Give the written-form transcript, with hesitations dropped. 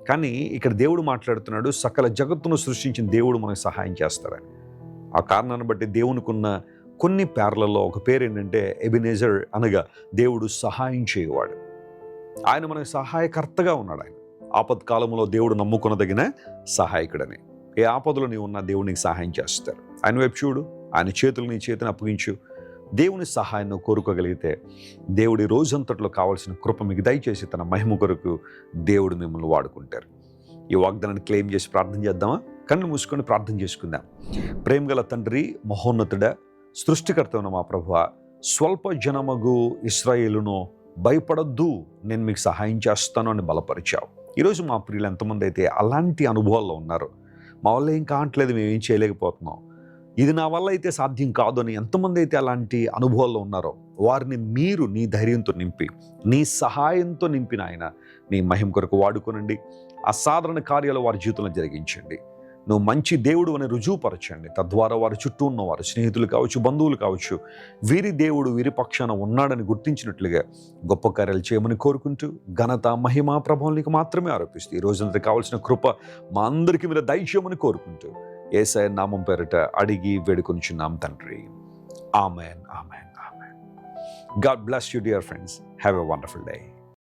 కానీ ఇక్కడ దేవుడు మాట్లాడుతున్నాడు, సకల జగత్తును సృష్టించిన దేవుడు మనకు సహాయం చేస్తారని. ఆ కారణాన్ని బట్టి దేవునికున్న కొన్ని పేర్లలో ఒక పేరు ఏంటంటే ఎబినేజర్, అనగా దేవుడు సహాయం చేయవాడు. ఆయన మనకు సహాయకర్తగా ఉన్నాడు. ఆయన ఆపత్కాలంలో దేవుడు నమ్ముకొనదగిన సహాయకుడని. ఏ ఆపదలో నీవు ఉన్నా దేవుడు నీకు సహాయం చేస్తారు. ఆయన వైపు చూడు, ఆయన చేతులు నీ చేతిని అప్పగించు. దేవుని సహాయాన్ని కోరుకోగలిగితే దేవుడి రోజంతట్లో కావాల్సిన కృప మీకు దయచేసి తన మహిమ కొరకు దేవుడు మిమ్మల్ని వాడుకుంటారు. ఈ వాగ్దానాన్ని క్లెయిమ్ చేసి ప్రార్థన చేద్దామా? కళ్ళు మూసుకొని ప్రార్థన చేసుకుందాం. ప్రేమగల తండ్రి, మహోన్నతుడ, సృష్టికర్త ఉన్న మా ప్రభువా, స్వల్ప జనమగు ఇశ్రాయేలును భయపడొద్దు, నేను మీకు సహాయం చేస్తాను అని బలపరిచావు. ఈరోజు మా ప్రియులు ఎంతమంది అయితే అలాంటి అనుభవాల్లో ఉన్నారు, మా వల్ల ఏం కావట్లేదు, మేము ఏం చేయలేకపోతున్నాం, ఇది నా వల్ల అయితే సాధ్యం కాదు అని ఎంతమంది అయితే అలాంటి అనుభవాల్లో ఉన్నారో వారిని మీరు నీ ధైర్యంతో నింపి, నీ సహాయంతో నింపిన ఆయన నీ మహిమ కొరకు వాడుకోనండి. అసాధారణ కార్యాలు వారి జీవితంలో జరిగించండి. నువ్వు మంచి దేవుడు అని రుజువుపరచండి. తద్వారా వారి చుట్టూ ఉన్నవారు, స్నేహితులు కావచ్చు, బంధువులు కావచ్చు, వీరి దేవుడు వీరి పక్షాన ఉన్నాడని గుర్తించినట్లుగా గొప్ప కార్యాలు చేయమని కోరుకుంటూ, ఘనత, మహిమ, ప్రభావం నీకు మాత్రమే ఆరోపిస్తూ ఈ రోజునంతా కావాల్సిన కృప మా అందరికీ మీరు దయచేయమని కోరుకుంటూ యేసయ్య నామం పేరిట అడిగి వేడుకొనుచున్నాం తండ్రి. Amen, amen, amen. God bless you dear friends. Have a wonderful day.